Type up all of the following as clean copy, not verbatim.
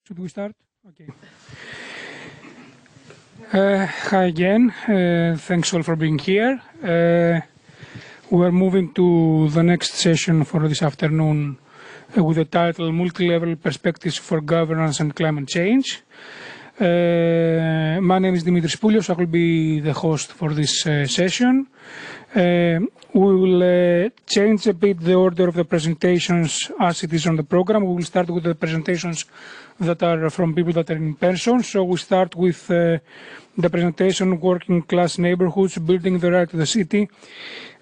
Should we start? Okay. Hi again. Thanks all for being here. We are moving to the next session for this afternoon with the title Multi-Level Perspectives for Governance and Climate Change. My name is Dimitris Poulios. I will be the host for this session. We will change a bit the order of the presentations as it is on the program. We will start with the presentations that are from people that are in person. So we start with the presentation Working Class Neighborhoods, Building the Right to the City,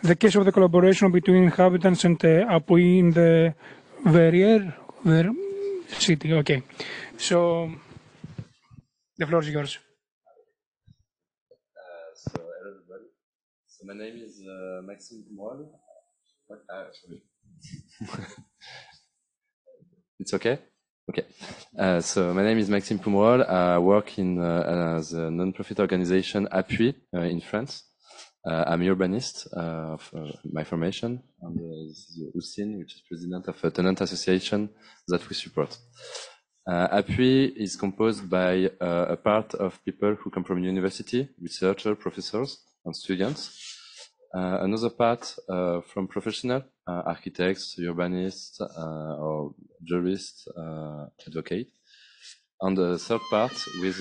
the case of the collaboration between inhabitants and APPUII in the Verriere city. Okay. So the floor is yours. So hello everybody. So my name is Maxime Poumerol. It's okay? Okay. So my name is Maxime Poumerol. I work in the non-profit organization APPUII in France. I'm urbanist of my formation, and this is Houcine, which is president of a tenant association that we support. APPUII is composed by a part of people who come from university, researchers, professors, and students. Another part from professional, architects, urbanists, or jurists, advocates. And the third part with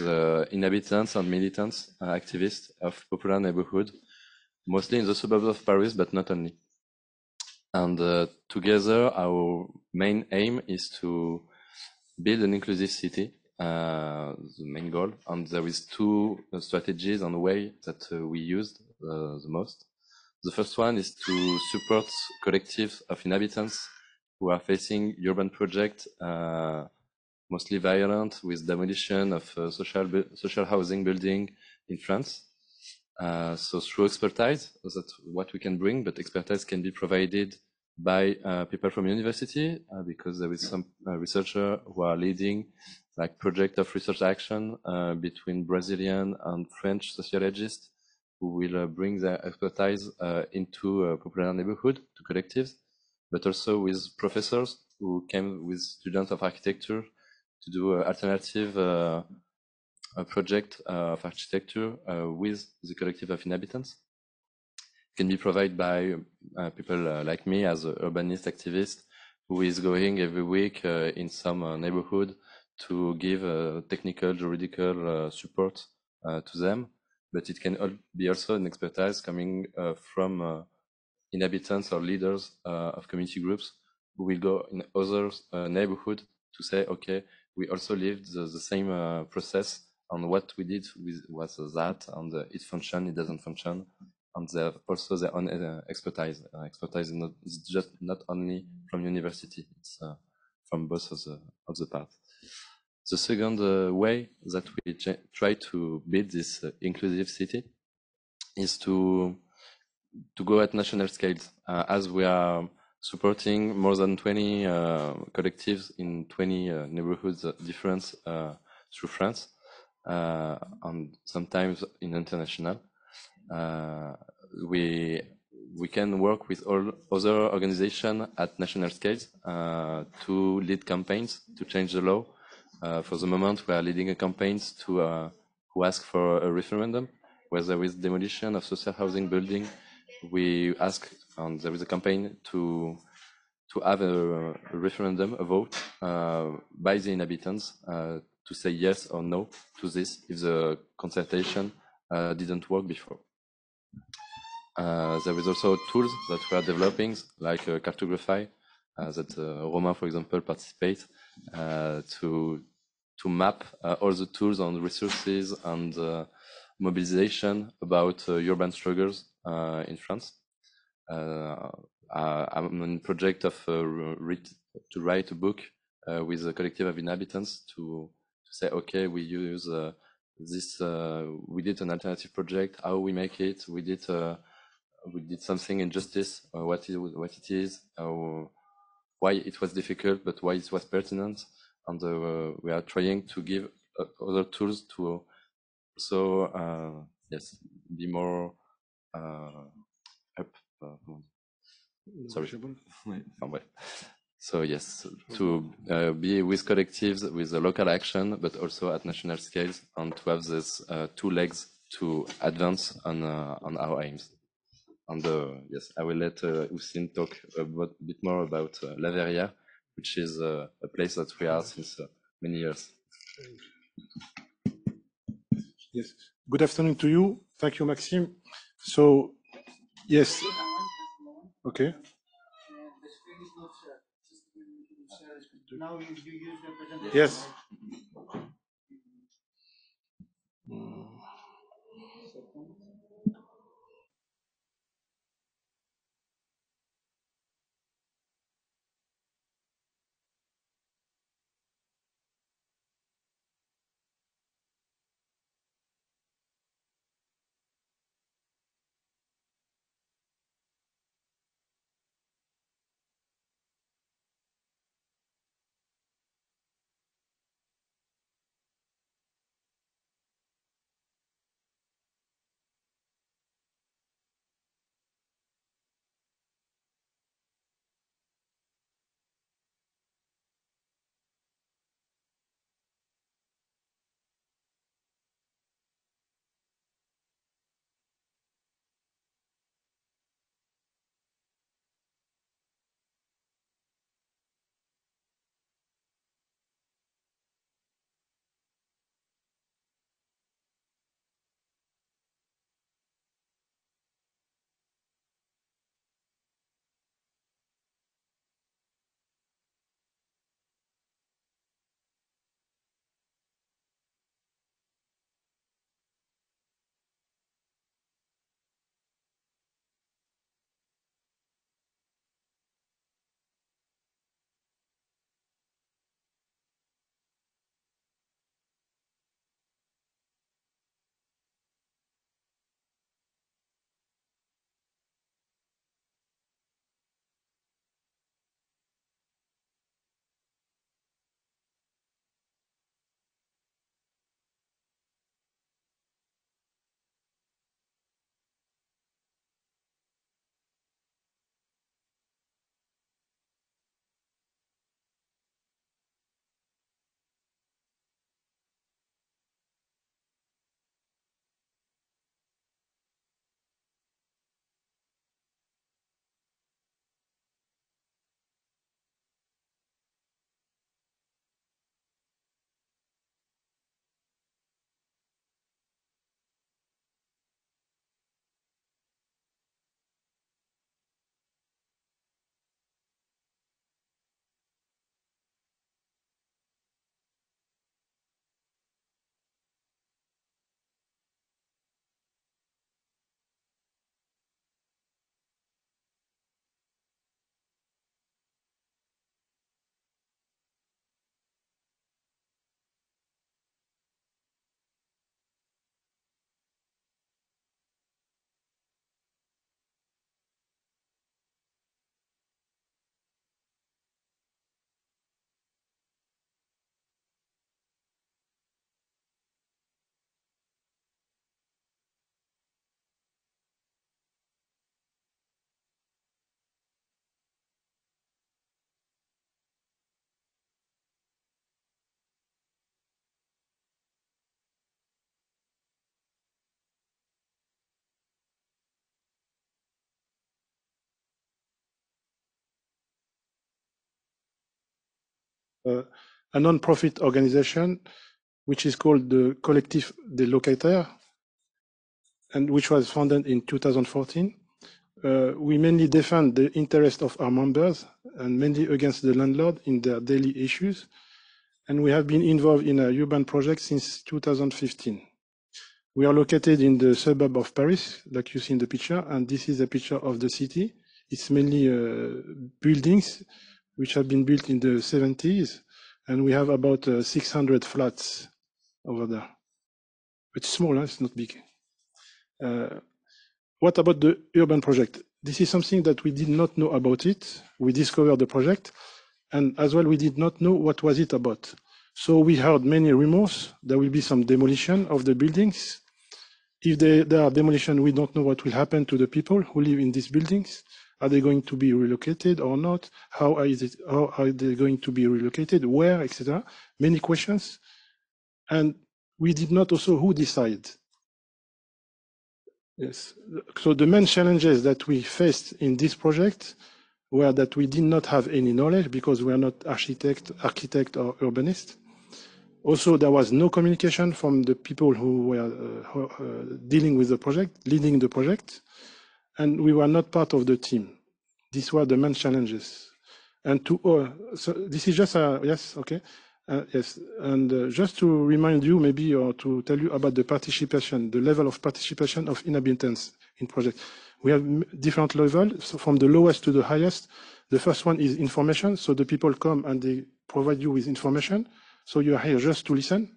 inhabitants and militants, activists of popular neighborhood, mostly in the suburbs of Paris, but not only. And together, our main aim is to build an inclusive city, the main goal. And there is two strategies and way that we used the most. The first one is to support collectives of inhabitants who are facing urban projects, mostly violent, with demolition of social housing building in France. So through expertise, that's what we can bring, but expertise can be provided by people from university, because there is some researchers who are leading like project of research action between Brazilian and French sociologists who will bring their expertise into a popular neighborhood, to collectives, but also with professors who came with students of architecture to do an alternative project of architecture with the collective of inhabitants. Can be provided by people like me as an urbanist activist who is going every week in some neighborhood to give technical, juridical support to them. But it can be also an expertise coming from inhabitants or leaders of community groups who will go in other neighborhood to say, okay, we also lived the same process, and what we did was that, and it functioned, it doesn't function. And they have also their own expertise. Expertise is just not only from university; it's from both of the parts. The second way that we try to build this inclusive city is to go at national scales, as we are supporting more than 20 collectives in 20 neighborhoods different through France, and sometimes in international. We can work with all other organizations at national scales to lead campaigns to change the law. For the moment, we are leading a campaigns to who ask for a referendum where there is demolition of social housing building. We ask, and there is a campaign to have a referendum, a vote by the inhabitants to say yes or no to this if the consultation didn't work before. There is also tools that we are developing, like cartography, that Romain, for example, participates to map all the tools and resources and mobilization about urban struggles in France. I'm on a project of to write a book with a collective of inhabitants to say, okay, we use this. We did an alternative project. How we make it? We did something in justice. What it is? Why it was difficult, but why it was pertinent. And we are trying to give other tools to also yes, be more sorry. So yes, to be with collectives, with the local action, but also at national scales, and to have these two legs to advance on our aims. And yes, I will let Houcine talk a bit more about La Verriere, which is a place that we are since many years. Yes. Good afternoon to you. Thank you, Maxime. So, yes. Okay. Now you use the presentation. Yes. A non-profit organization, which is called the Collectif des Locataires, and which was founded in 2014. We mainly defend the interest of our members and mainly against the landlord in their daily issues. And we have been involved in a urban project since 2015. We are located in the suburb of Paris, like you see in the picture, and this is a picture of the city. It's mainly buildings which have been built in the 70s, and we have about 600 flats over there. It's small, huh? It's not big. What about the urban project? This is something that we did not know about it. We discovered the project, and as well, we did not know what was it about. So we heard many rumors. There will be some demolition of the buildings. If there are demolition, we don't know what will happen to the people who live in these buildings. Are they going to be relocated or not? How are they going to be relocated? Where, etc. Many questions. And we did not also who decide. Yes. So the main challenges that we faced in this project were that we did not have any knowledge because we are not architect or urbanist. Also, there was no communication from the people who were dealing with the project, leading the project, and we were not part of the team. These were the main challenges. And so this is just yes, okay, yes, and just to remind you maybe or to tell you about the participation, the level of participation of inhabitants in project. We have different levels, so from the lowest to the highest. The first one is information, so the people come and they provide you with information. So you are here just to listen.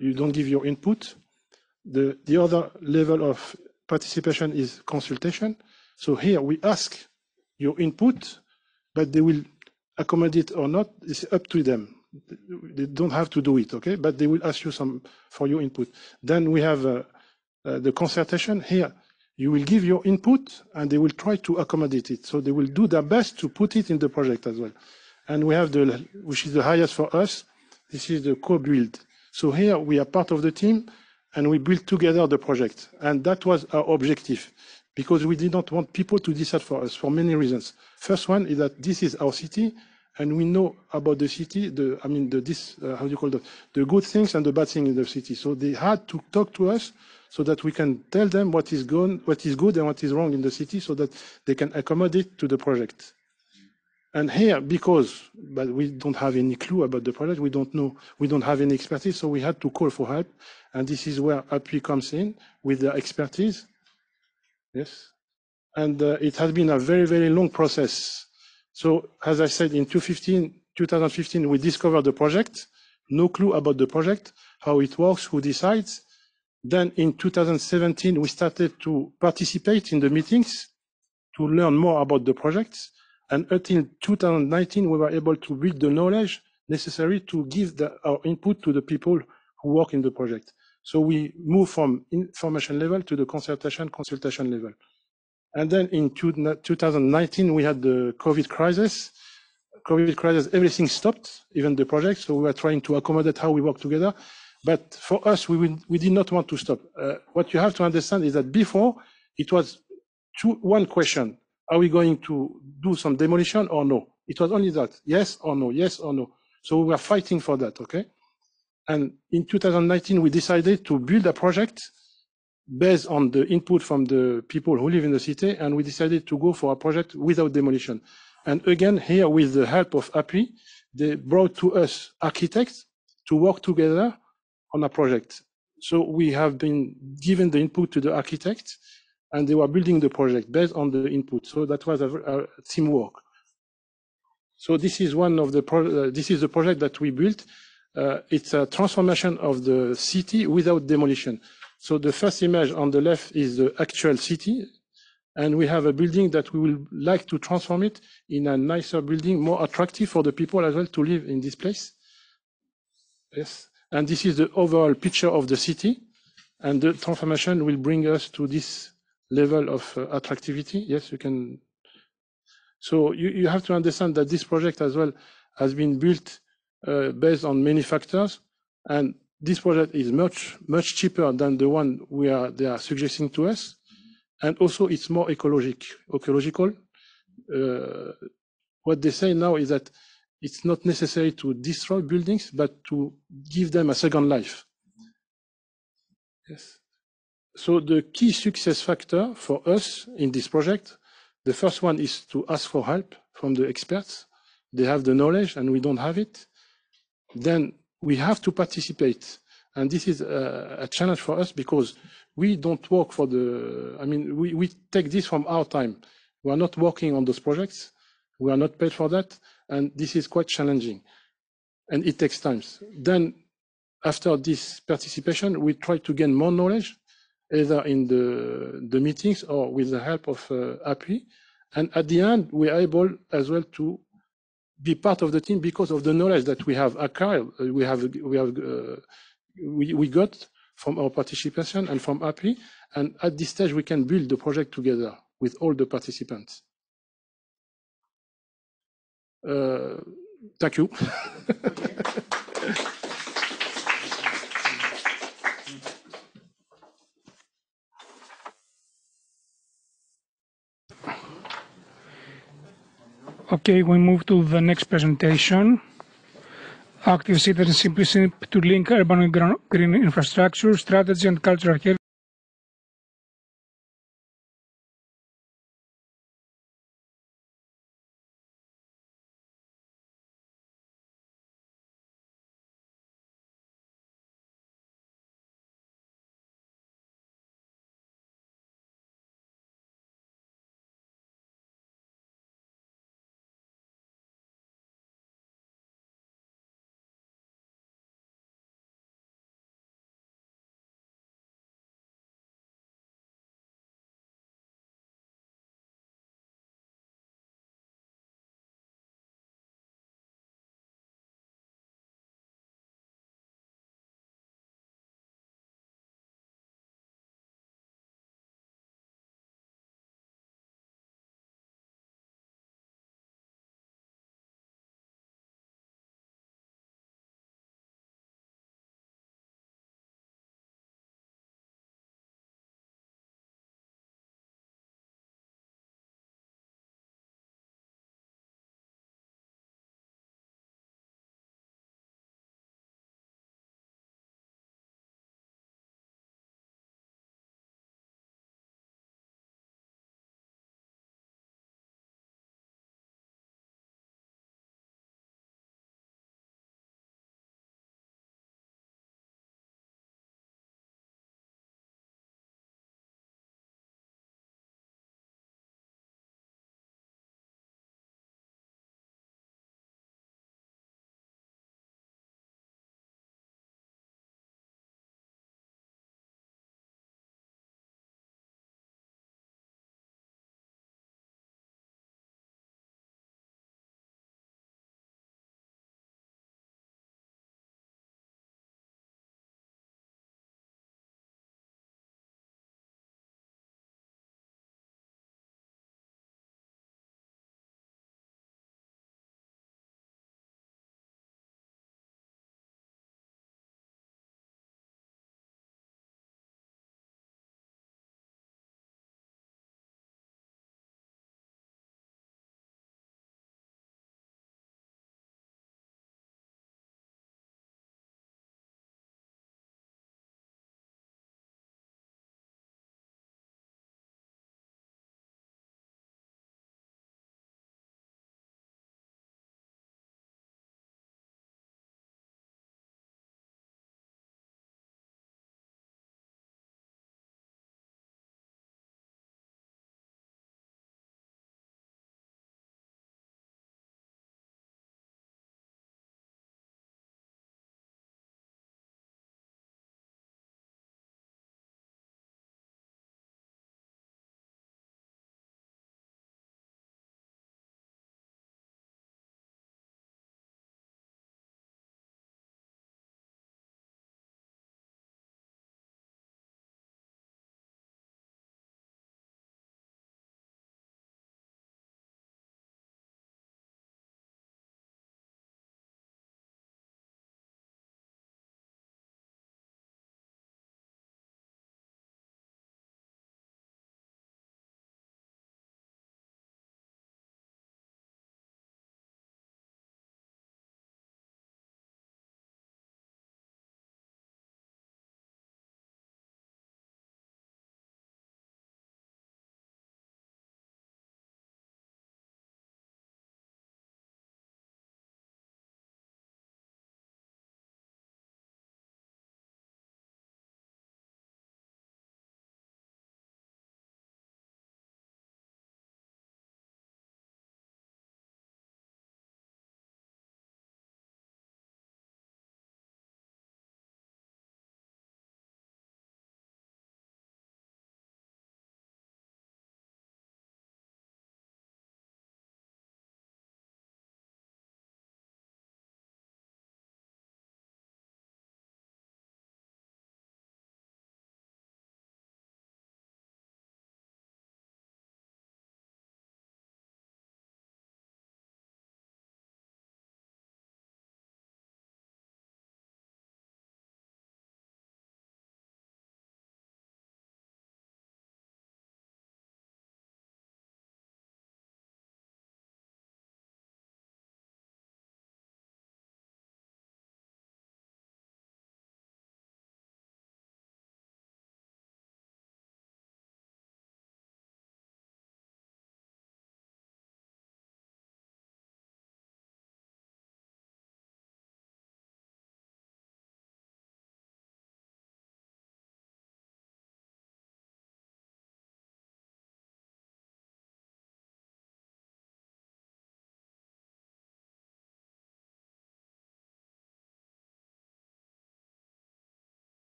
You don't give your input. The other level of participation is consultation. So here we ask your input, but they will accommodate or not. It's up to them. They don't have to do it, okay? But they will ask you for your input. Then we have the consultation. Here you will give your input, and they will try to accommodate it. So they will do their best to put it in the project as well. And we have which is the highest for us. This is the co-build. So here we are part of the team and we build together the project. And that was our objective because we did not want people to decide for us for many reasons. First one is that this is our city and we know about the city, how do you call that? The good things and the bad things in the city. So they had to talk to us so that we can tell them what is good and what is wrong in the city so that they can accommodate to the project. And here, but we don't have any clue about the project, we don't know, we don't have any expertise, so we had to call for help. And this is where APPUII comes in with their expertise. Yes. And it has been a very, very long process. So as I said, in 2015, we discovered the project, no clue about the project, how it works, who decides. Then in 2017, we started to participate in the meetings to learn more about the project. And until 2019, we were able to build the knowledge necessary to give our input to the people who work in the project. So we moved from information level to the consultation level. And then in 2019, we had the COVID crisis. Everything stopped, even the project. So we were trying to accommodate how we work together. But for us, we did not want to stop. What you have to understand is that before, it was one question. Are we going to do some demolition or no? It was only that, yes or no, yes or no. So we were fighting for that, okay? And in 2019, we decided to build a project based on the input from the people who live in the city, and we decided to go for a project without demolition. And again, here with the help of APPUII, they brought to us architects to work together on a project. So we have been given the input to the architects, and they were building the project based on the input. So that was a teamwork. So this is this is the project that we built. It's a transformation of the city without demolition. So the first image on the left is the actual city, and we have a building that we will like to transform it in a nicer building, more attractive for the people as well to live in this place. Yes, and this is the overall picture of the city, and the transformation will bring us to this level of attractivity. Yes, you can. So you have to understand that this project as well has been built based on many factors, and this project is much cheaper than the one they are suggesting to us, and also it's more ecological. What they say now is that it's not necessary to destroy buildings, but to give them a second life. Yes. So the key success factor for us in this project, the first one is to ask for help from the experts. They have the knowledge and we don't have it. Then we have to participate. And this is a challenge for us because we don't work for we take this from our time. We are not working on those projects. We are not paid for that. And this is quite challenging. And it takes time. Then after this participation, we try to gain more knowledge, either in the meetings or with the help of APPUII. And at the end, we are able as well to be part of the team because of the knowledge that we have acquired, we got from our participation and from APPUII. And at this stage, we can build the project together with all the participants. Thank you. Okay, we move to the next presentation. Active citizenship to link urban and green infrastructure, strategy and cultural health.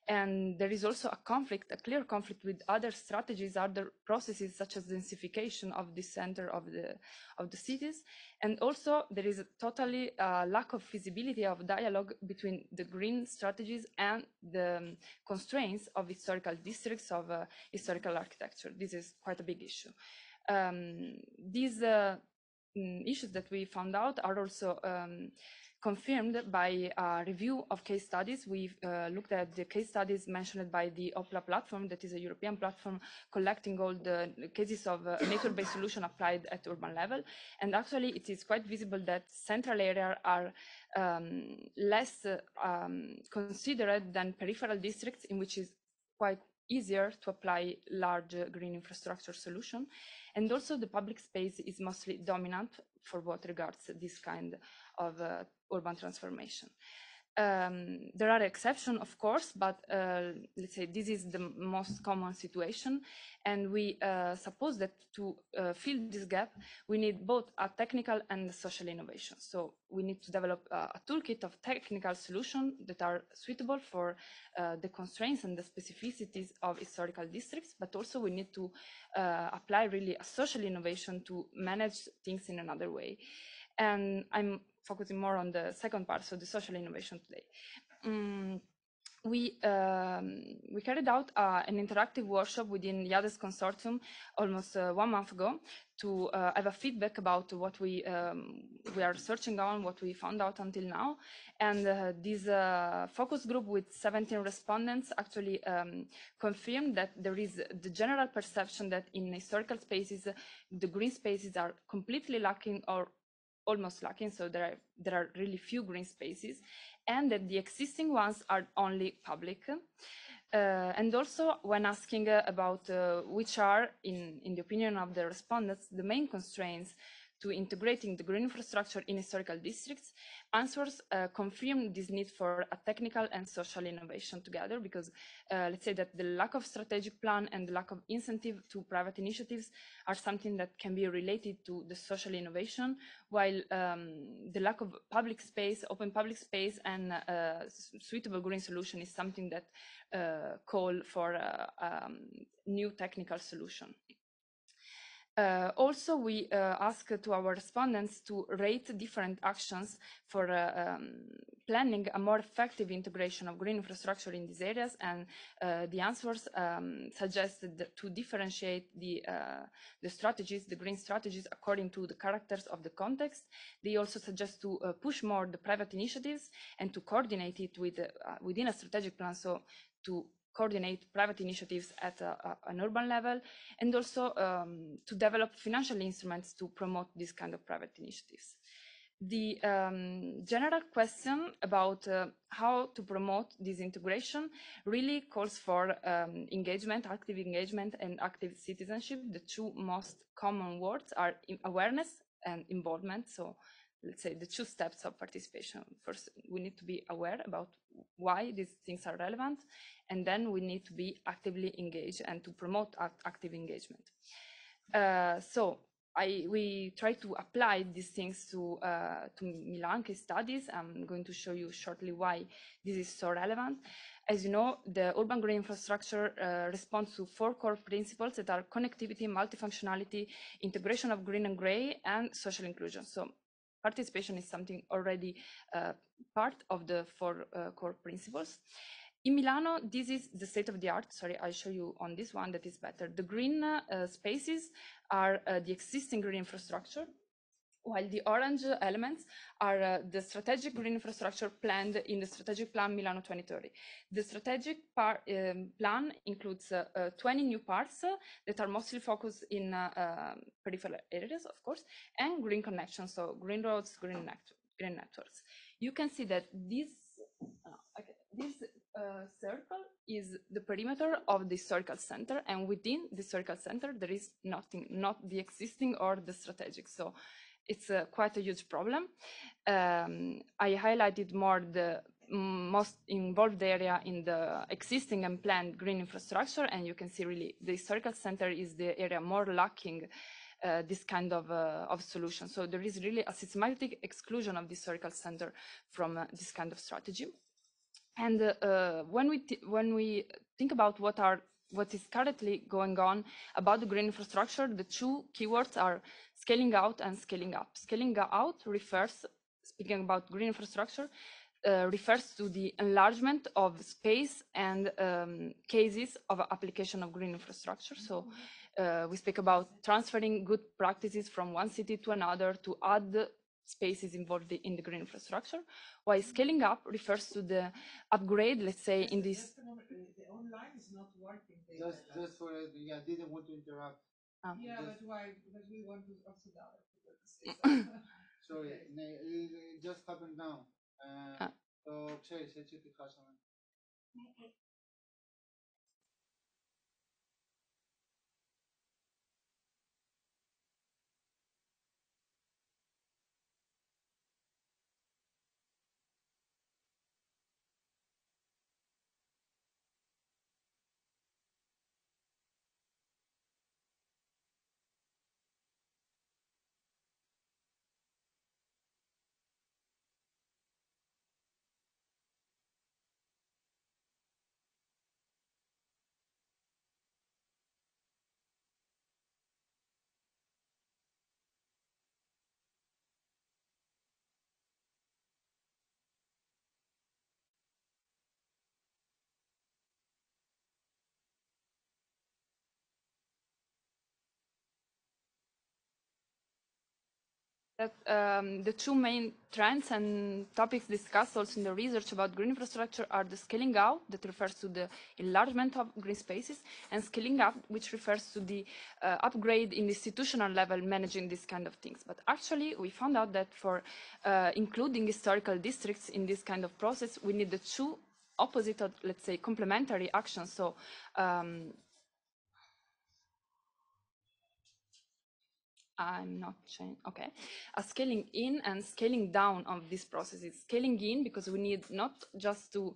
And there is also a clear conflict with other strategies, other processes such as densification of the center of the cities. And also there is a totally lack of feasibility of dialogue between the green strategies and the constraints of historical districts, of historical architecture. This is quite a big issue. These issues that we found out are also confirmed by a review of case studies. We've looked at the case studies mentioned by the OPLA platform, that is a European platform collecting all the cases of nature-based solution applied at urban level. And actually it is quite visible that central areas are less considered than peripheral districts, in which is quite easier to apply large green infrastructure solution. And also the public space is mostly dominant for what regards this kind of urban transformation. There are exceptions, of course, but let's say this is the most common situation. And we suppose that to fill this gap, we need both a technical and social innovation. So we need to develop a toolkit of technical solutions that are suitable for the constraints and the specificities of historical districts, but also we need to apply really a social innovation to manage things in another way. And I'm focusing more on the second part, so the social innovation today. We carried out an interactive workshop within IADES consortium almost 1 month ago to have a feedback about what we are searching on, what we found out until now. And this focus group with 17 respondents actually confirmed that there is the general perception that in historical spaces, the green spaces are completely lacking or almost lacking, so there are really few green spaces, and that the existing ones are only public. And also when asking about which are, in the opinion of the respondents, the main constraints to integrating the green infrastructure in historical districts, answers confirm this need for a technical and social innovation together, because let's say that the lack of strategic plan and the lack of incentive to private initiatives are something that can be related to the social innovation, while the lack of public space, open public space, and suitable green solution is something that call for new technical solution. Also, we ask to our respondents to rate different actions for planning a more effective integration of green infrastructure in these areas, and the answers suggested to differentiate the strategies, the green strategies, according to the characters of the context. They also suggest to push more the private initiatives and to coordinate it with within a strategic plan, so to coordinate private initiatives at an urban level, and also to develop financial instruments to promote this kind of private initiatives. The general question about how to promote this integration really calls for engagement, active engagement, and active citizenship. The two most common words are awareness and involvement. So let's say the two steps of participation. First, we need to be aware about why these things are relevant, and then we need to be actively engaged and to promote active engagement. We try to apply these things to Milan case studies. I'm going to show you shortly why this is so relevant. As you know, the urban green infrastructure responds to 4 core principles that are connectivity, multifunctionality, integration of green and gray, and social inclusion. So participation is something already part of the 4 core principles. In Milano, this is the state of the art. Sorry, I'll show you on this one that is better. The green spaces are the existing green infrastructure, while the orange elements are the strategic green infrastructure planned in the strategic plan Milano 2030. The strategic plan includes 20 new parts that are mostly focused in peripheral areas, of course, and green connections, so green roads, green networks. You can see that this circle is the perimeter of the historical center, and within the historical center there is nothing, not the existing or the strategic. So it's quite a huge problem. I highlighted more the most involved area in the existing and planned green infrastructure, and you can see really the historical center is the area more lacking this kind of solution. So there is really a systematic exclusion of the historical center from this kind of strategy. And when we think about what is currently going on about the green infrastructure, the two keywords are scaling out and scaling up. Scaling out refers, speaking about green infrastructure, refers to the enlargement of space and cases of application of green infrastructure. So we speak about transferring good practices from one city to another to add spaces involved in the green infrastructure, while scaling up refers to the upgrade, let's say, in this. The online is not working. Just for I didn't want to interrupt. Yeah, but why? Because we want to also the other people to say something. Sorry, it just happened now. So, ξέρεις, έτσι ότι χάσαμε. That the two main trends and topics discussed also in the research about green infrastructure are the scaling out, that refers to the enlargement of green spaces, and scaling up, which refers to the upgrade in the institutional level managing these kind of things. But actually, we found out that for including historical districts in this kind of process, we need the two opposite, or let's say, complementary actions. So I'm not changing. Okay, a scaling in and scaling down of these processes. Scaling in because we need not just to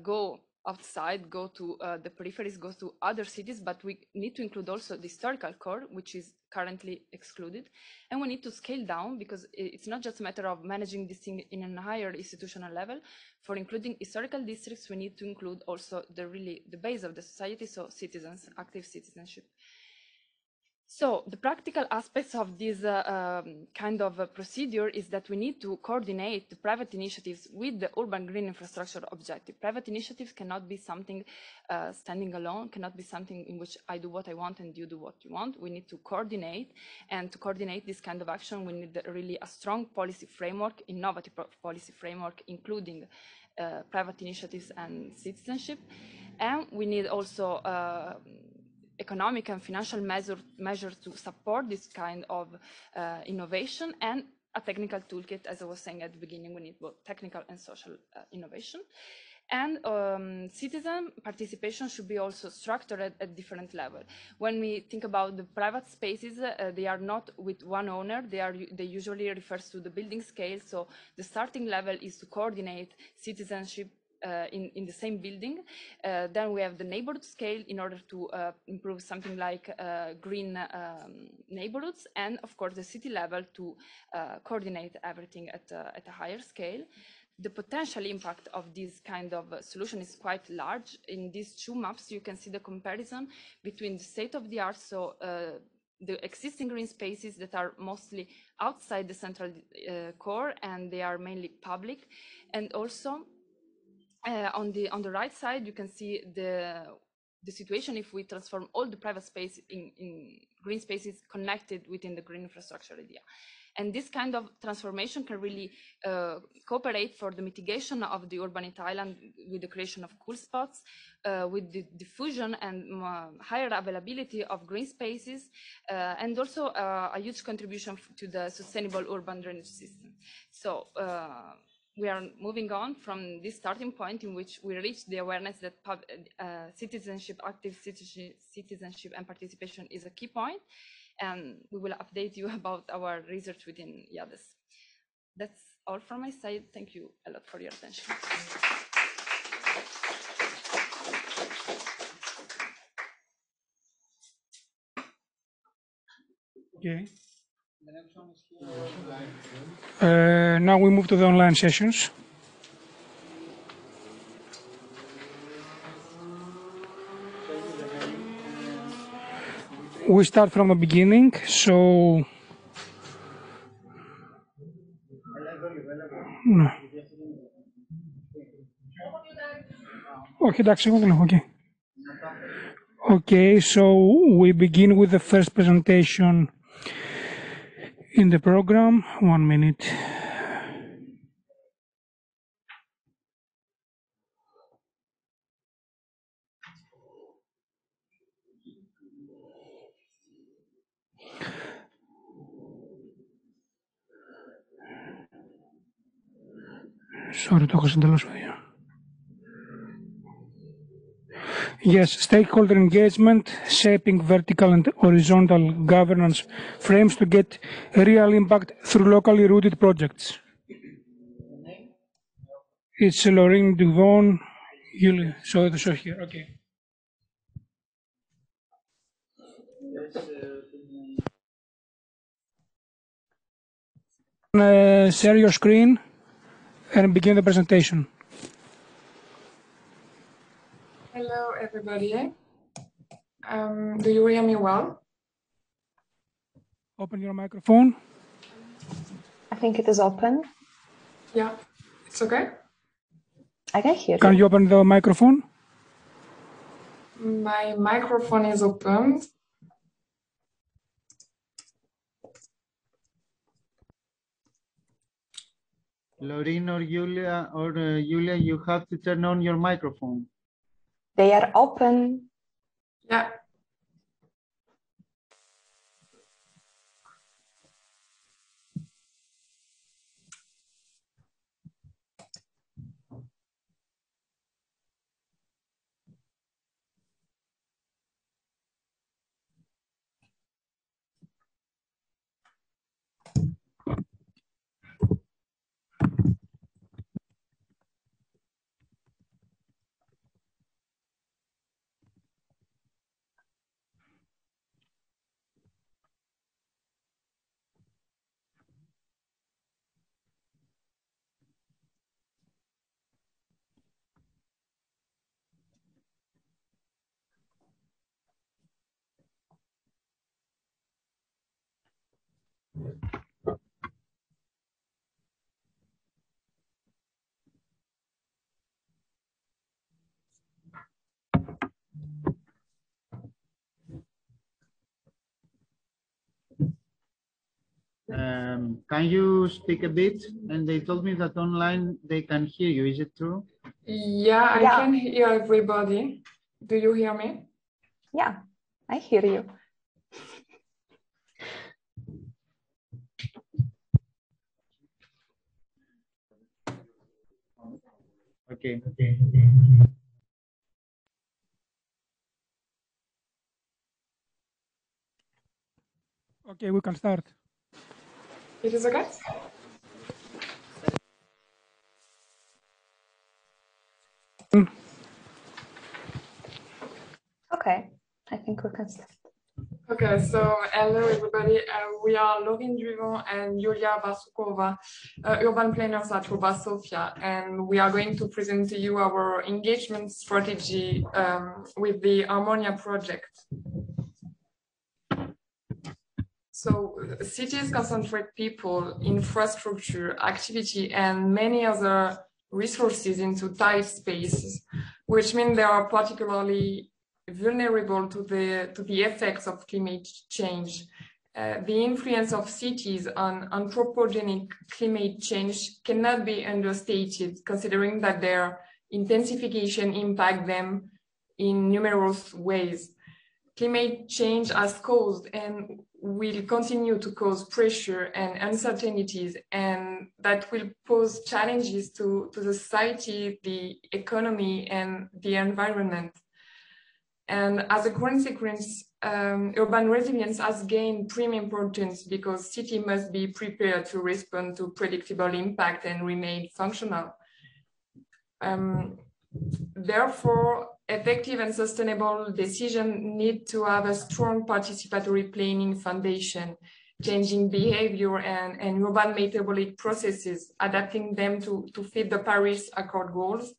go outside, go to the peripheries, go to other cities, but we need to include also the historical core, which is currently excluded. And we need to scale down because it's not just a matter of managing this thing in a higher institutional level. For including historical districts, we need to include also the base of the society, so citizens, active citizenship. So the practical aspects of this kind of procedure is that we need to coordinate the private initiatives with the urban green infrastructure objective. Private initiatives cannot be something standing alone, cannot be something in which I do what I want and you do what you want. We need to coordinate, and to coordinate this kind of action, we need really a strong policy framework, innovative policy framework, including private initiatives and citizenship. And we need also economic and financial measures to support this kind of innovation, and a technical toolkit. As I was saying at the beginning, we need both technical and social innovation. And citizen participation should be also structured at different level. When we think about the private spaces, they are not with one owner. They usually refers to the building scale. So the starting level is to coordinate citizenship in the same building. Then we have the neighborhood scale in order to improve something like green neighborhoods, and of course the city level to coordinate everything at a higher scale. The potential impact of this kind of solution is quite large. In these two maps, you can see the comparison between the state of the art, so the existing green spaces that are mostly outside the central core, and they are mainly public, and also on the right side, you can see the situation if we transform all the private space in green spaces connected within the green infrastructure idea. And this kind of transformation can really cooperate for the mitigation of the urbanite island with the creation of cool spots, with the diffusion and higher availability of green spaces, and also a huge contribution to the sustainable urban drainage system. So we are moving on from this starting point in which we reach the awareness that citizenship, active citizenship and participation is a key point, and we will update you about our research within IADES. That's all from my side. Thank you a lot for your attention. Okay. Now we move to the online sessions. we start from the beginning, so... No. Okay, okay. Okay, so we begin with the first presentation in the program. 1 minute. Sorry, το έχω συντελώς παιδιά. Yes, stakeholder engagement, shaping vertical and horizontal governance frames to get real impact through locally rooted projects. It's Laurine Duivon, Yulia, so here, okay. Share your screen and begin the presentation. Hello, everybody. Do you hear me well? Open your microphone. I think it is open. Yeah, it's okay. I can hear you. Can you open the microphone? My microphone is open. Laurine or Yulia, you have to turn on your microphone. They are open. Yeah. Can you speak a bit? And they told me that online they can hear you. Is it true? Yeah, I can hear everybody. Do you hear me? Yeah, I hear you. Okay. Okay, we can start. It is okay? Okay, I think we can start. Okay, so hello everybody. We are Laurine Duivon and Yulia Barsukova, urban planners at Urbasofia, and we are going to present to you our engagement strategy with the Harmonia project. So cities concentrate people, infrastructure, activity, and many other resources into tight spaces, which means they are particularly vulnerable to the effects of climate change. The influence of cities on anthropogenic climate change cannot be understated, considering that their intensification impacts them in numerous ways. Climate change has caused and will continue to cause pressure and uncertainties, and that will pose challenges to the society, the economy, and the environment. And as a consequence, urban resilience has gained prime importance because cities must be prepared to respond to predictable impact and remain functional. Therefore, effective and sustainable decisions need to have a strong participatory planning foundation, changing behavior and urban metabolic processes, adapting them to fit the Paris Accord goals,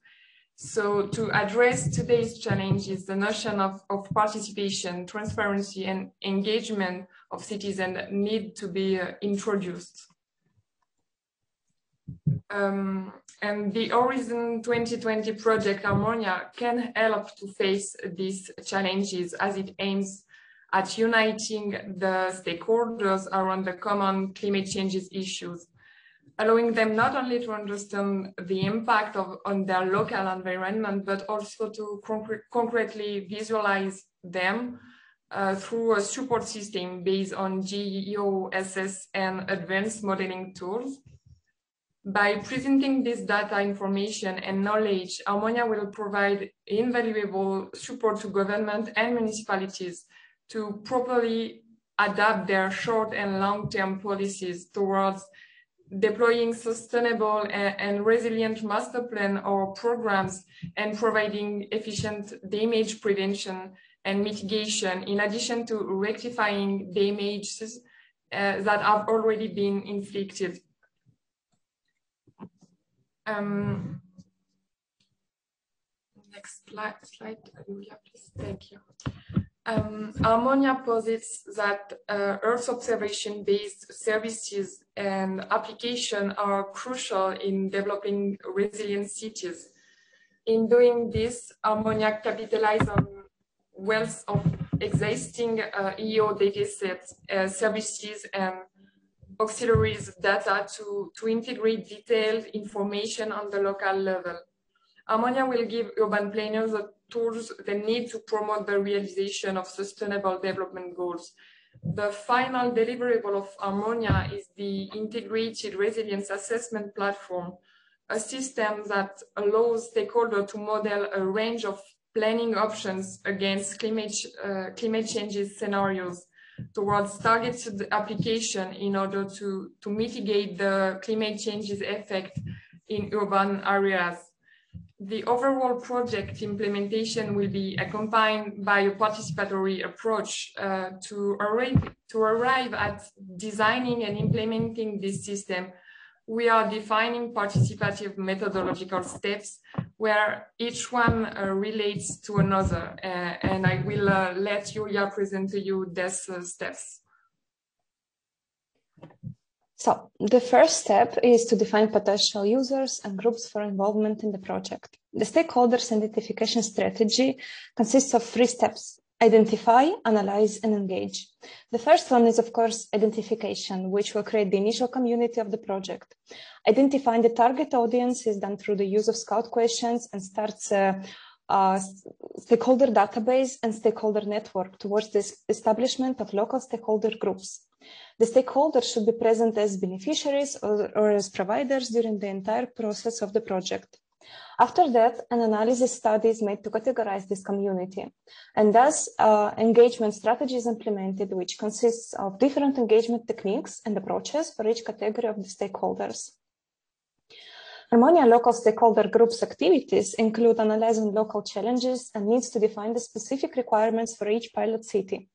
So to address today's challenges, the notion of participation, transparency, and engagement of citizens need to be introduced. And the Horizon 2020 project Harmonia can help to face these challenges as it aims at uniting the stakeholders around the common climate changes issues, allowing them not only to understand the impact on their local environment, but also to concretely visualize them through a support system based on GEOSS and advanced modeling tools. By presenting this data, information, and knowledge, Harmonia will provide invaluable support to government and municipalities to properly adapt their short and long-term policies towards deploying sustainable and resilient master plan or programs and providing efficient damage prevention and mitigation, in addition to rectifying damages that have already been inflicted. Next slide, Yulia, please. Thank you. Harmonia posits that Earth observation-based services and application are crucial in developing resilient cities. In doing this, Harmonia capitalizes on wealth of existing EO datasets, services, and auxiliaries data to integrate detailed information on the local level. Harmonia will give urban planners the tools they need to promote the realization of sustainable development goals. The final deliverable of Harmonia is the Integrated Resilience Assessment Platform, a system that allows stakeholders to model a range of planning options against climate change scenarios towards targeted application in order to mitigate the climate change's effect in urban areas. The overall project implementation will be accompanied by a participatory approach to arrive at designing and implementing this system. We are defining participative methodological steps where each one relates to another. And I will let Yulia present to you these steps. So the first step is to define potential users and groups for involvement in the project. The stakeholders identification strategy consists of 3 steps: identify, analyze, and engage. The first one is, of course, identification, which will create the initial community of the project. Identifying the target audience is done through the use of scout questions and starts a stakeholder database and stakeholder network towards the establishment of local stakeholder groups. The stakeholders should be present as beneficiaries or as providers during the entire process of the project. After that, an analysis study is made to categorize this community, and thus engagement strategy is implemented, which consists of different engagement techniques and approaches for each category of the stakeholders. Harmonia local stakeholder groups activities include analyzing local challenges and needs to define the specific requirements for each pilot city,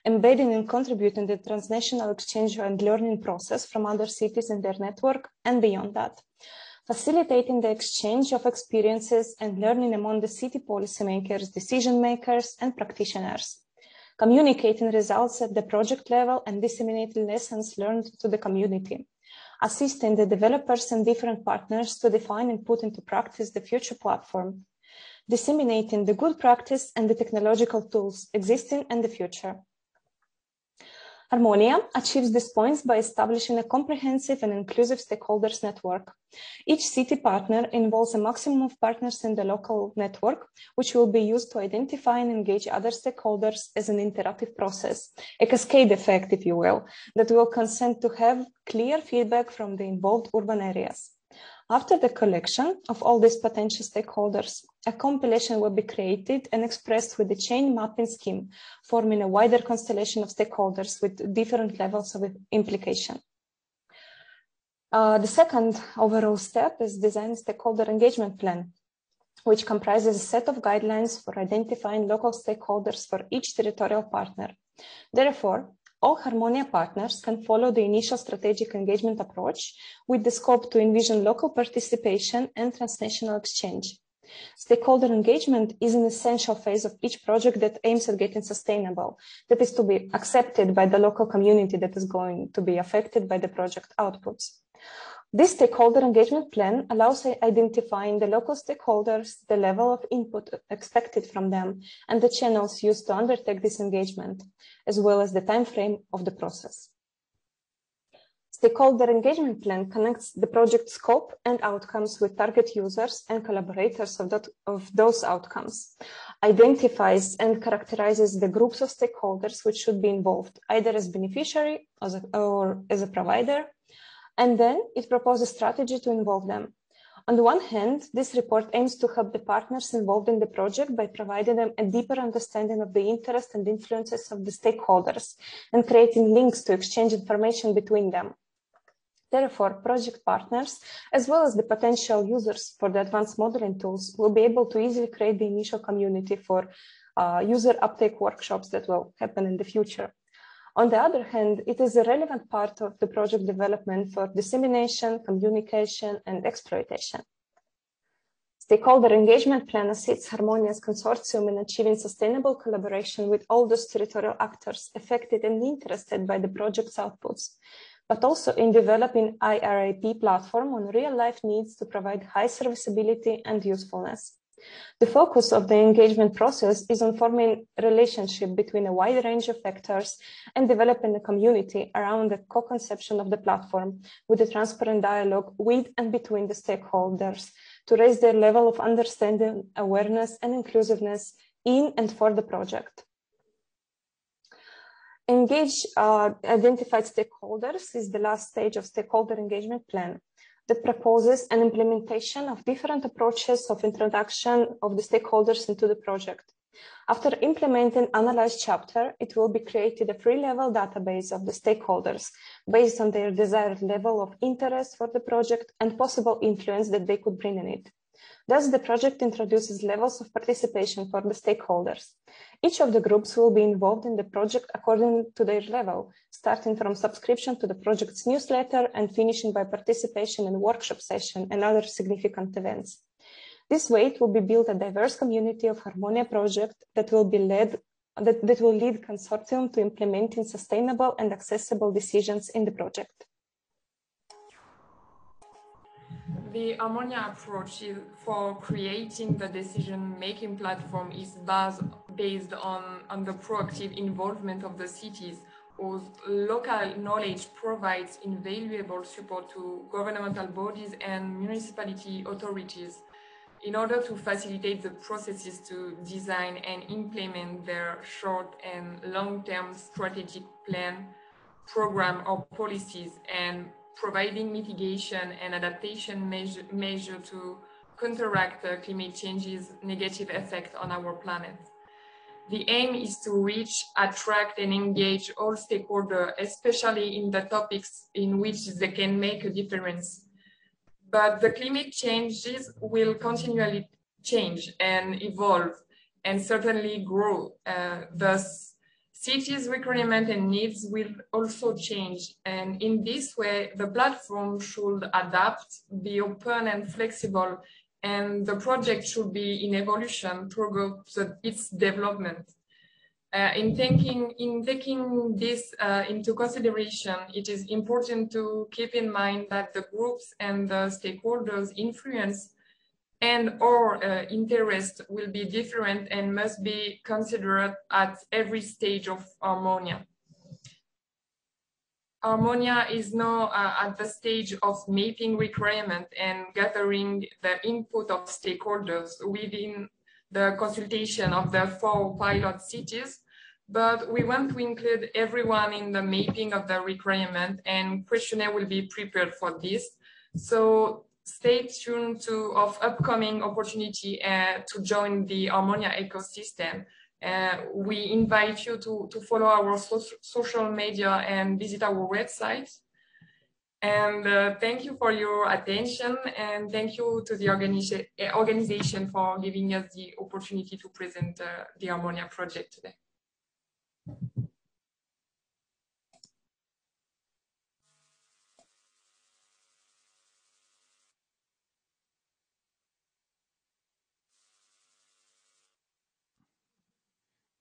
embedding and contributing the transnational exchange and learning process from other cities in their network and beyond that, facilitating the exchange of experiences and learning among the city policymakers, decision makers, and practitioners, communicating results at the project level and disseminating lessons learned to the community, assisting the developers and different partners to define and put into practice the future platform, disseminating the good practice and the technological tools existing in the future. Harmonia achieves these points by establishing a comprehensive and inclusive stakeholders network. Each city partner involves a maximum of partners in the local network, which will be used to identify and engage other stakeholders as an interactive process, a cascade effect, if you will, that will consent to have clear feedback from the involved urban areas. After the collection of all these potential stakeholders, a compilation will be created and expressed with the chain mapping scheme, forming a wider constellation of stakeholders with different levels of implication. The second overall step is design stakeholder engagement plan, which comprises a set of guidelines for identifying local stakeholders for each territorial partner. Therefore, all Harmonia partners can follow the initial strategic engagement approach with the scope to envision local participation and transnational exchange. Stakeholder engagement is an essential phase of each project that aims at getting sustainable, that is to be accepted by the local community that is going to be affected by the project outputs. This stakeholder engagement plan allows identifying the local stakeholders, the level of input expected from them, and the channels used to undertake this engagement, as well as the time frame of the process. Stakeholder engagement plan connects the project scope and outcomes with target users and collaborators of those outcomes, identifies and characterizes the groups of stakeholders which should be involved, either as beneficiary or as a provider, and then it proposes strategy to involve them. On the one hand, this report aims to help the partners involved in the project by providing them a deeper understanding of the interests and influences of the stakeholders and creating links to exchange information between them. Therefore, project partners, as well as the potential users for the advanced modeling tools, will be able to easily create the initial community for user uptake workshops that will happen in the future. On the other hand, it is a relevant part of the project development for dissemination, communication, and exploitation. Stakeholder engagement plan assists Harmonia's consortium in achieving sustainable collaboration with all those territorial actors affected and interested by the project's outputs, but also in developing IRAP platform on real-life needs to provide high serviceability and usefulness. The focus of the engagement process is on forming a relationship between a wide range of actors and developing a community around the co-conception of the platform with a transparent dialogue with and between the stakeholders to raise their level of understanding, awareness, and inclusiveness in and for the project. Engage identified stakeholders is the last stage of stakeholder engagement plan that proposes an implementation of different approaches of introduction of the stakeholders into the project. After implementing Analyze chapter, it will be created a free-level database of the stakeholders based on their desired level of interest for the project and possible influence that they could bring in it. Thus, the project introduces levels of participation for the stakeholders. Each of the groups will be involved in the project according to their level, starting from subscription to the project's newsletter and finishing by participation in workshop session and other significant events. This way, it will be built a diverse community of Harmonia project that will lead consortium to implementing sustainable and accessible decisions in the project. The Harmonia approach for creating the decision-making platform is based on the proactive involvement of the cities, whose local knowledge provides invaluable support to governmental bodies and municipality authorities in order to facilitate the processes to design and implement their short and long-term strategic plan, program, or policies, and providing mitigation and adaptation measure to counteract climate change's negative effect on our planet. The aim is to reach, attract, and engage all stakeholders, especially in the topics in which they can make a difference. But the climate changes will continually change and evolve and certainly grow. Thus, cities' requirements and needs will also change. And in this way, the platform should adapt, be open and flexible, and the project should be in evolution throughout its development. In taking this into consideration, it is important to keep in mind that the groups and the stakeholders' influence and/or interest will be different and must be considered at every stage of Harmonia. Harmonia is now at the stage of mapping requirement and gathering the input of stakeholders within the consultation of the 4 pilot cities, but we want to include everyone in the mapping of the requirement, and questionnaire will be prepared for this. So stay tuned of upcoming opportunity to join the Harmonia ecosystem. We invite you to follow our social media and visit our website. And thank you for your attention, and thank you to the organization for giving us the opportunity to present the Harmonia project today.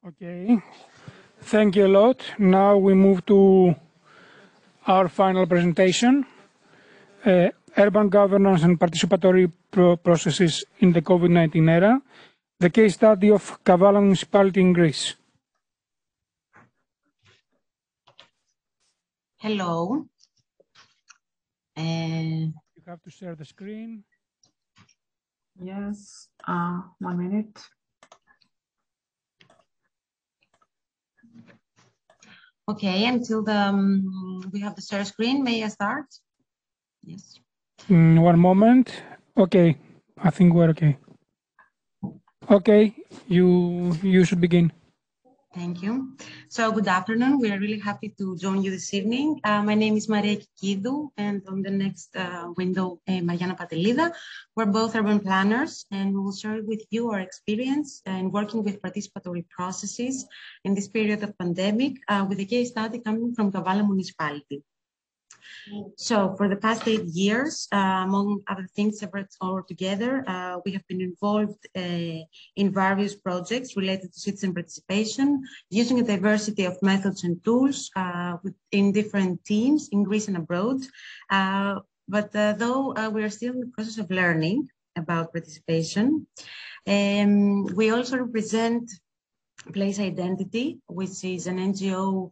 Okay, thank you a lot. Now we move to our final presentation, Urban Governance and Participatory Processes in the COVID-19 Era, the case study of Kavala Municipality in Greece. Hello. You have to share the screen. Yes, 1 minute. Okay, until we have the share screen, may I start? Yes. 1 moment. Okay, I think we're okay. Okay, you should begin. Thank you. So good afternoon. We are really happy to join you this evening. My name is Maria Kikidou, and on the next window, Marianna Patelida. We're both urban planners, and we will share with you our experience in working with participatory processes in this period of pandemic with a case study coming from Kavala Municipality. So for the past 8 years, among other things separate all together, we have been involved in various projects related to citizen participation, using a diversity of methods and tools in different teams in Greece and abroad. But though we are still in the process of learning about participation, we also represent Place Identity, which is an NGO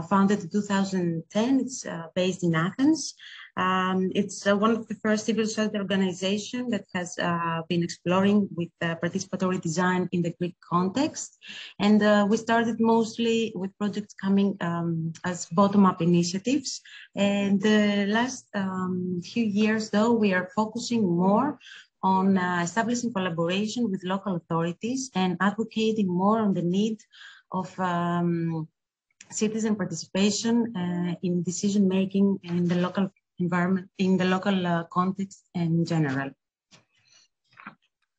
founded in 2010. It's based in Athens. It's one of the first civil society organizations that has been exploring with participatory design in the Greek context. And we started mostly with projects coming as bottom-up initiatives. And the last few years, though, we are focusing more on establishing collaboration with local authorities and advocating more on the need of citizen participation in decision-making in the local environment, in the local context in general.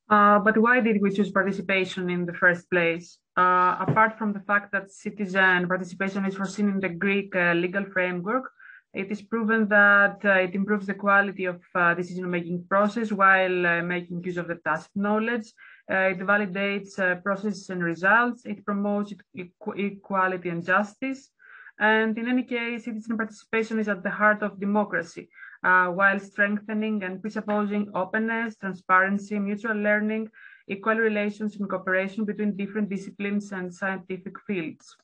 But why did we choose participation in the first place? Apart from the fact that citizen participation is foreseen in the Greek legal framework, it is proven that it improves the quality of decision-making process while making use of the tacit knowledge. It validates processes and results. It promotes equality and justice. And in any case, citizen participation is at the heart of democracy, while strengthening and presupposing openness, transparency, mutual learning, equal relations and cooperation between different disciplines and scientific fields.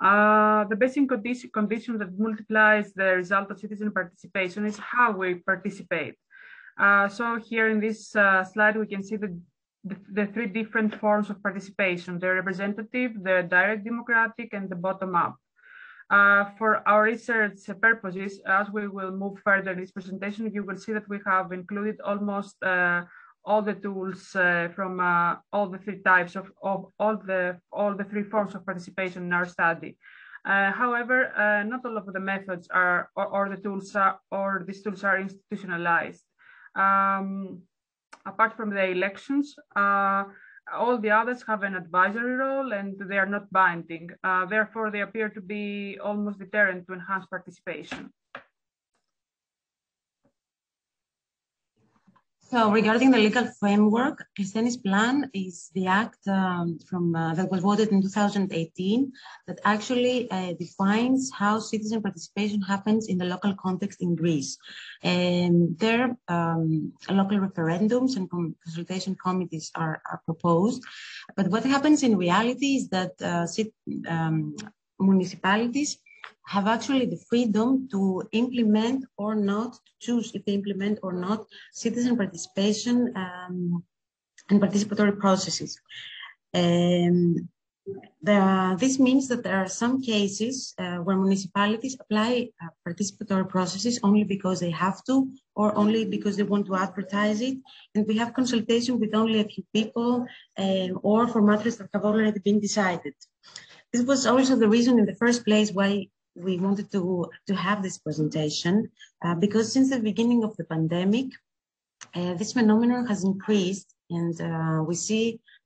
The basic condition that multiplies the result of citizen participation is how we participate. So here in this slide, we can see the 3 different forms of participation: the representative, the direct democratic, and the bottom-up. For our research purposes, as we will move further in this presentation, you will see that we have included almost all the tools from all the 3 types of all the 3 forms of participation in our study. However, not all of the methods are or the tools are, or these tools are institutionalized. Apart from the elections, all the others have an advisory role and they are not binding. Therefore, they appear to be almost deterrent to enhance participation. So regarding the legal framework, Christiani's plan is the act that was voted in 2018 that actually defines how citizen participation happens in the local context in Greece. And there, local referendums and consultation committees are proposed. But what happens in reality is that municipalities have actually the freedom to implement or not, to choose if they implement or not citizen participation and participatory processes. This means that there are some cases where municipalities apply participatory processes only because they have to, or only because they want to advertise it. And we have consultation with only a few people, or for matters that have already been decided. This was also the reason in the first place why we wanted to have this presentation, because since the beginning of the pandemic, this phenomenon has increased And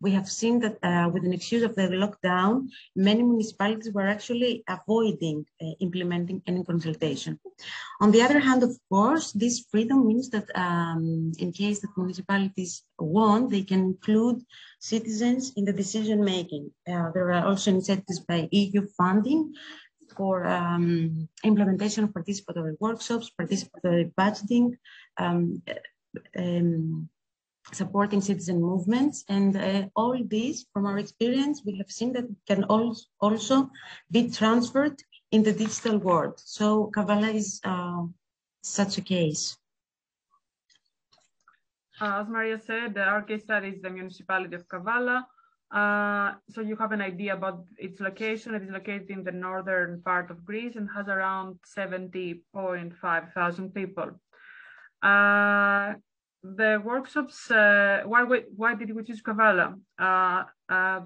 we have seen that with an excuse of the lockdown, many municipalities were actually avoiding implementing any consultation. On the other hand, of course, this freedom means that in case that municipalities want, they can include citizens in the decision making. There are also incentives by EU funding for implementation of participatory workshops, participatory budgeting, supporting citizen movements, and all these, from our experience, we have seen that it can also be transferred in the digital world. So Kavala is such a case. As Maria said, our case study is the municipality of Kavala. So you have an idea about its location. It is located in the northern part of Greece and has around 70.5 thousand people. The workshops, why did we choose Kavala?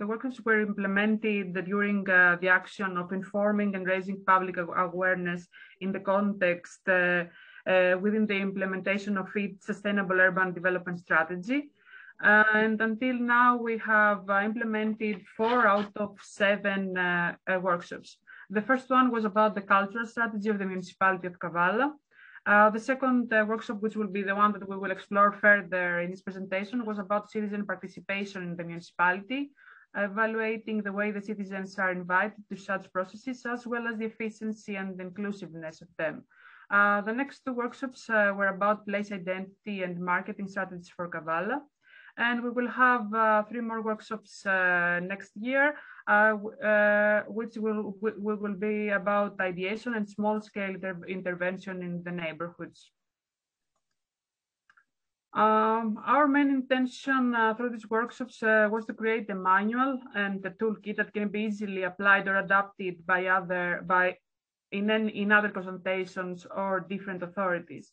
The workshops were implemented during the action of informing and raising public awareness in the context within the implementation of its sustainable urban development strategy. And until now, we have implemented 4 out of 7 workshops. The first one was about the cultural strategy of the municipality of Kavala. The second workshop, which will be the one that we will explore further in this presentation, was about citizen participation in the municipality, evaluating the way the citizens are invited to such processes, as well as the efficiency and inclusiveness of them. The next 2 workshops were about place identity and marketing strategies for Kavala. And we will have 3 more workshops next year, which will be about ideation and small-scale intervention in the neighborhoods. Our main intention through these workshops was to create a manual and a toolkit that can be easily applied or adapted in other consultations or different authorities.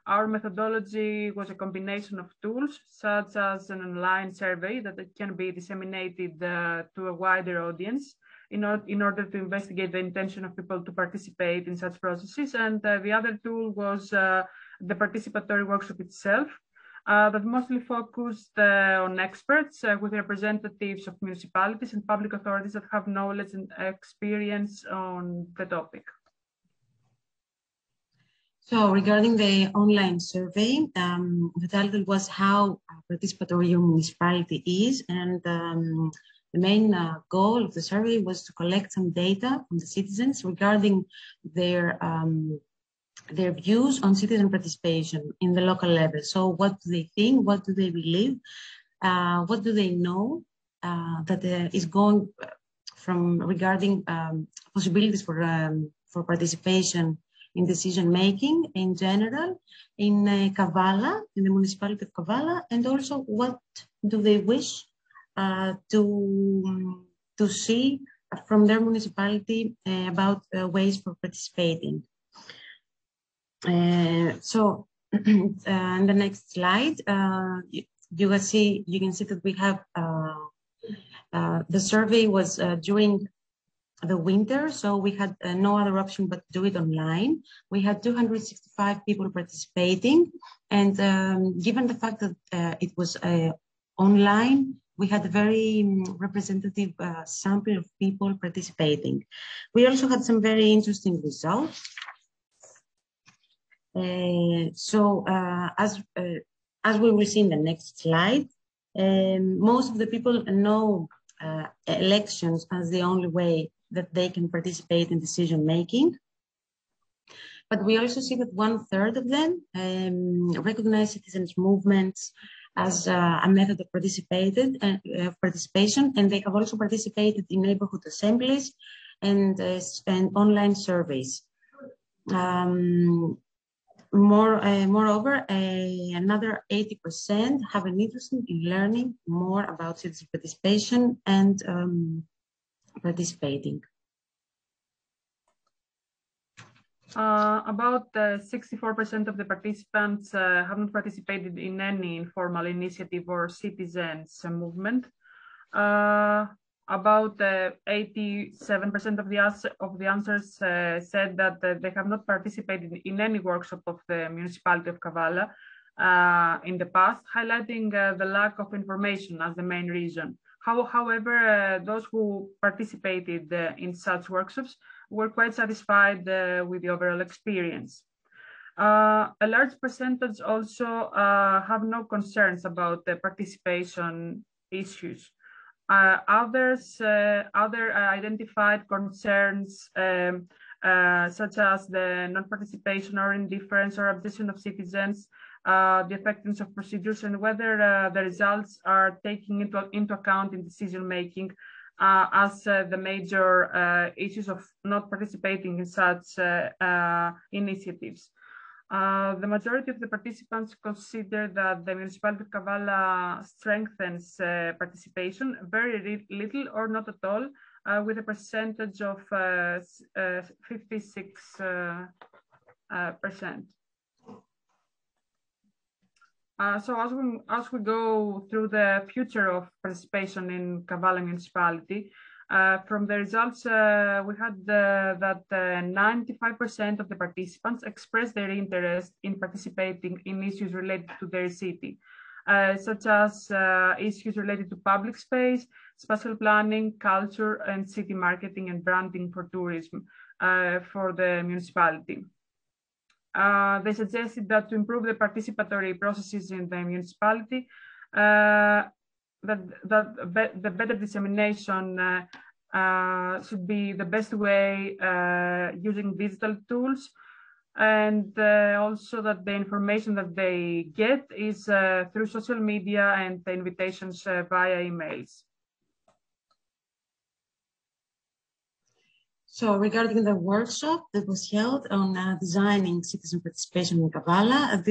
Our methodology was a combination of tools, such as an online survey that can be disseminated to a wider audience in order to investigate the intention of people to participate in such processes. And the other tool was the participatory workshop itself, that mostly focused on experts with representatives of municipalities and public authorities that have knowledge and experience on the topic. So regarding the online survey, the title was How Participatory Your Municipality Is, and the main goal of the survey was to collect some data from the citizens regarding their views on citizen participation in the local level. So what do they think, what do they believe, what do they know that is going from regarding possibilities for participation in decision-making in general, in Kavala, in the municipality of Kavala, and also what do they wish to see from their municipality about ways for participating. So in the next slide, you can see that we have the survey was during the winter, so we had no other option but to do it online. We had 265 people participating, and given the fact that it was online, we had a very representative sample of people participating. We also had some very interesting results. As we will see in the next slide, most of the people know elections as the only way that they can participate in decision making. But we also see that 1/3 of them recognize citizens' movements as a method of participation, and they have also participated in neighborhood assemblies and online surveys. Moreover, another 80% have an interest in learning more about citizen participation and participating. About 64% of the participants have not participated in any informal initiative or citizens movement. About 87% of the answers said that they have not participated in any workshop of the municipality of Kavala. in the past, highlighting the lack of information as the main reason. However, those who participated in such workshops were quite satisfied with the overall experience. A large percentage also have no concerns about the participation issues. Other identified concerns such as the non-participation or indifference or abstention of citizens, the effectiveness of procedures, and whether the results are taken into account in decision-making as the major issues of not participating in such initiatives. The majority of the participants consider that the municipality of Kavala strengthens participation very little or not at all, with a percentage of 56%. So as we go through the future of participation in Kavala Municipality, from the results, we had that 95% of the participants expressed their interest in participating in issues related to their city, such as issues related to public space, spatial planning, culture, and city marketing and branding for tourism for the municipality. They suggested that to improve the participatory processes in the municipality, the better dissemination should be the best way using digital tools, and also that the information that they get is through social media and the invitations via emails. So regarding the workshop that was held on designing citizen participation in Kavala,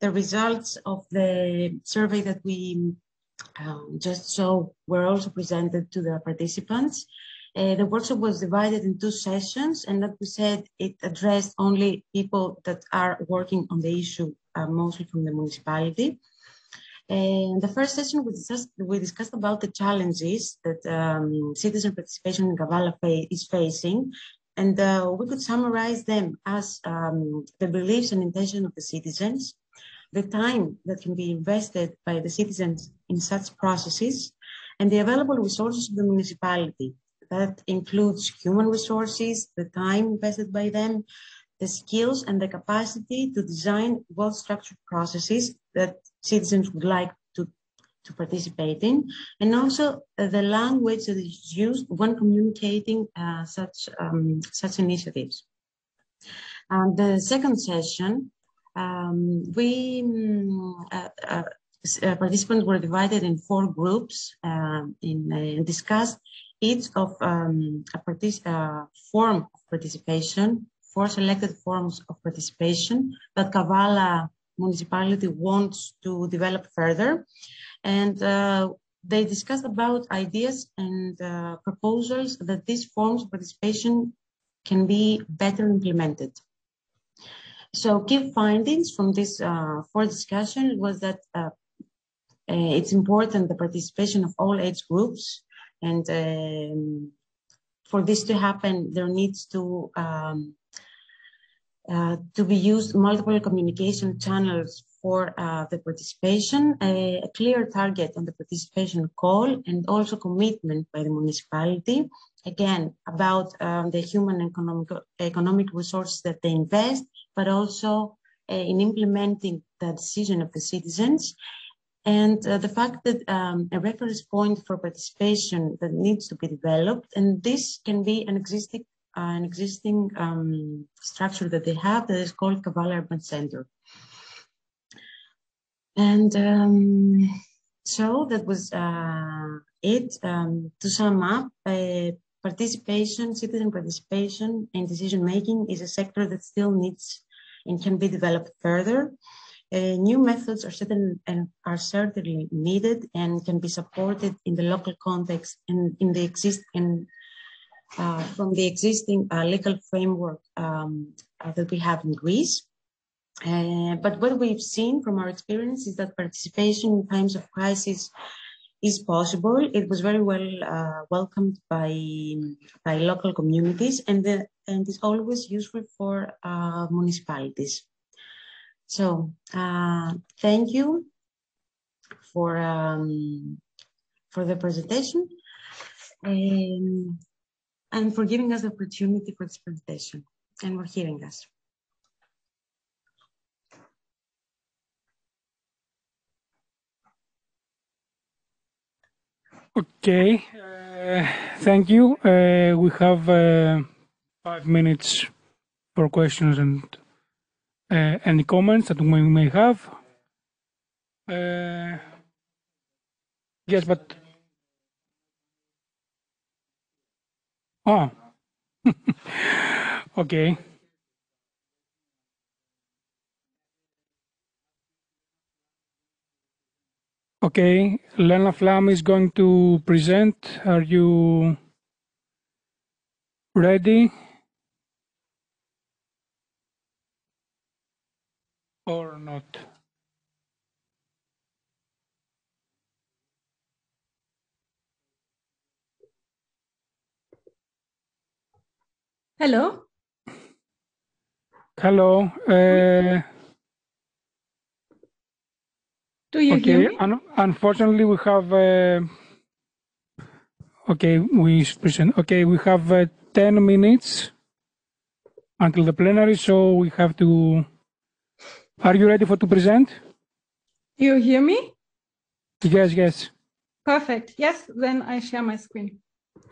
the results of the survey that we just saw were also presented to the participants. The workshop was divided in 2 sessions, and like we said, it addressed only people that are working on the issue, mostly from the municipality. In the first session, we discussed about the challenges that citizen participation in Kavala is facing, and we could summarize them as the beliefs and intention of the citizens, the time that can be invested by the citizens in such processes, and the available resources of the municipality. That includes human resources, the time invested by them, the skills and the capacity to design well-structured processes that citizens would like to participate in, and also the language that is used when communicating such initiatives. The second session, participants were divided in 4 groups and discussed each of a form of participation, 4 selected forms of participation that Kavala Municipality wants to develop further. And they discussed about ideas and proposals that these forms of participation can be better implemented. So key findings from this 4 discussion was that it's important the participation of all age groups, and for this to happen, there needs to be used multiple communication channels for the participation, a clear target on the participation call, and also commitment by the municipality, again, about the human and economic resources that they invest, but also in implementing the decision of the citizens. And the fact that a reference point for participation that needs to be developed, and this can be an existing structure that they have that is called Kavala Urban Center. And so that was it. To sum up, citizen participation in decision-making is a sector that still needs and can be developed further. New methods are certainly needed and can be supported in the local context and in the from the existing legal framework that we have in Greece. But what we've seen from our experience is that participation in times of crisis is possible. It was very well welcomed by local communities, and is always useful for municipalities. So thank you for the presentation and for giving us the opportunity for this presentation and for hearing us. Okay, thank you. We have 5 minutes for questions and any comments that we may have. Yes, but okay. Okay, Lena Flamm is going to present. Are you ready? Or not? Hello. Hello. Do you hear me? Unfortunately, we have. Okay, we present. Okay, we have 10 minutes until the plenary, so we have to. Are you ready to present? You hear me? Yes, yes. Perfect. Yes, then I share my screen.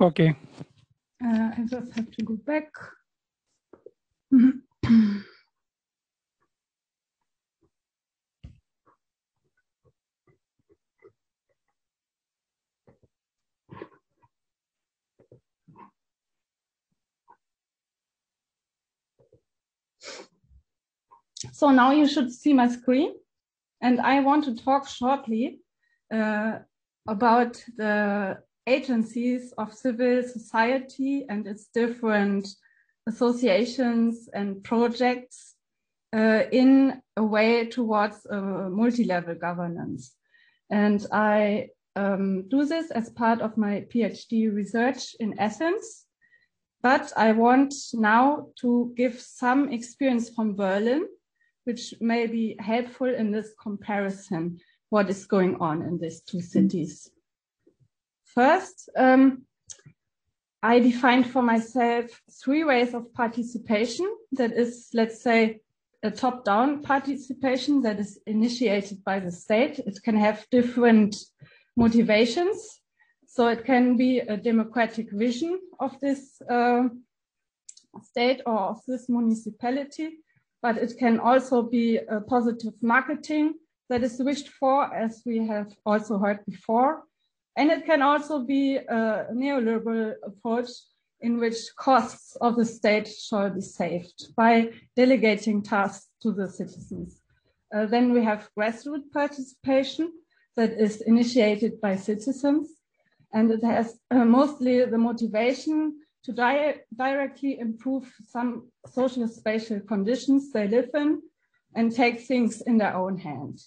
Okay. I just have to go back. So now you should see my screen, and I want to talk shortly about the agencies of civil society and its different associations and projects in a way towards multi-level governance. And I do this as part of my PhD research in Athens, but I want now to give some experience from Berlin, which may be helpful in this comparison, what is going on in these two cities. First, I defined for myself 3 ways of participation. That is, let's say, a top-down participation that is initiated by the state. It can have different motivations. So it can be a democratic vision of this state or of this municipality, but it can also be a positive marketing that is wished for, as we have also heard before. And it can also be a neoliberal approach in which costs of the state shall be saved by delegating tasks to the citizens. Then we have grassroots participation that is initiated by citizens, and it has mostly the motivation to directly improve some social spatial conditions they live in and take things in their own hand.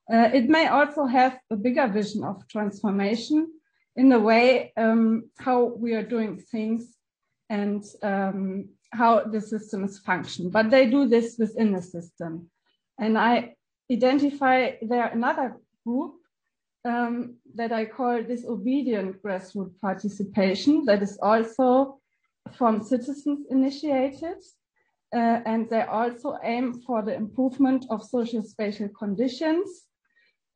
It may also have a bigger vision of transformation in the way how we are doing things and how the systems function. But they do this within the system. And I identify there another group that I call disobedient grassroots participation that is also from citizens initiated. And they also aim for the improvement of social spatial conditions.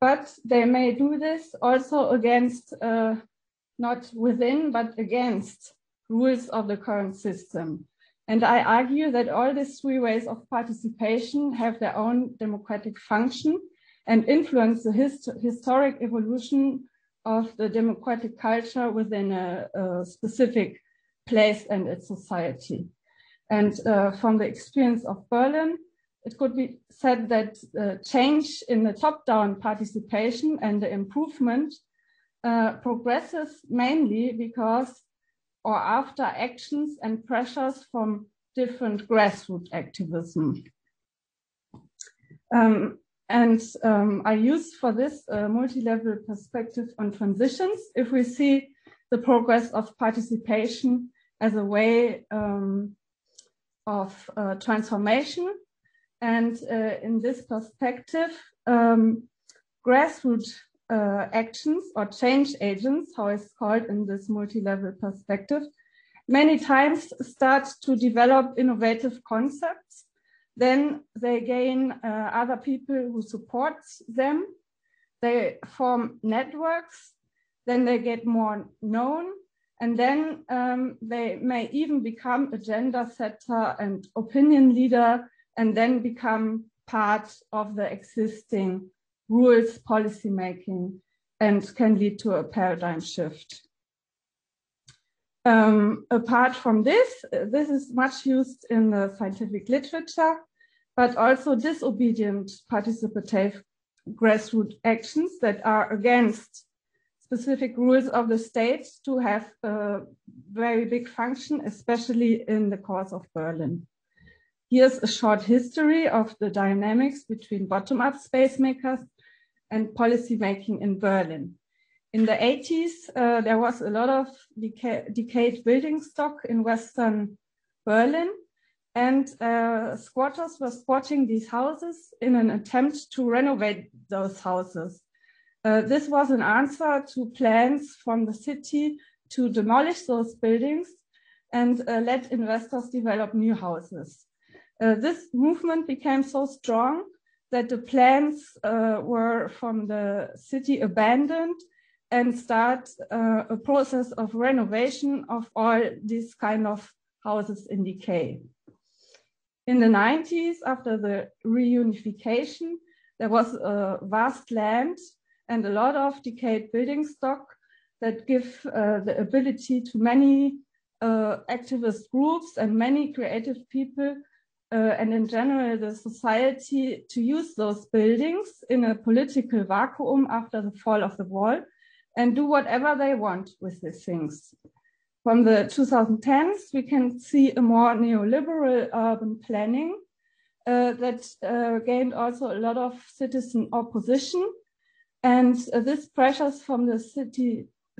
But they may do this also against, not within, but against rules of the current system. And I argue that all these 3 ways of participation have their own democratic function and influence the historic evolution of the democratic culture within a specific place and its society. And from the experience of Berlin, it could be said that the change in the top-down participation and the improvement progresses mainly because or after actions and pressures from different grassroots activism. I use for this multi-level perspective on transitions. If we see the progress of participation as a way of transformation, And in this perspective, grassroots actions or change agents, how it's called in this multi-level perspective, many times start to develop innovative concepts. Then they gain other people who support them. They form networks. Then they get more known. And then they may even become agenda setter and opinion leader, and then become part of the existing rules policy making and can lead to a paradigm shift. Apart from this, this is much used in the scientific literature, but also disobedient participative grassroots actions that are against specific rules of the state to have a very big function, especially in the course of Berlin. Here's a short history of the dynamics between bottom-up space makers and policy making in Berlin. In the 80s, there was a lot of decayed building stock in Western Berlin, and squatters were squatting these houses in an attempt to renovate those houses. This was an answer to plans from the city to demolish those buildings and let investors develop new houses. This movement became so strong that the plans were from the city abandoned and start a process of renovation of all these kind of houses in decay. In the 90s, after the reunification, there was a vast land and a lot of decayed building stock that give the ability to many activist groups and many creative people and in general the society to use those buildings in a political vacuum after the fall of the wall and do whatever they want with these things. From the 2010s, we can see a more neoliberal urban planning that gained also a lot of citizen opposition. And this pressures from the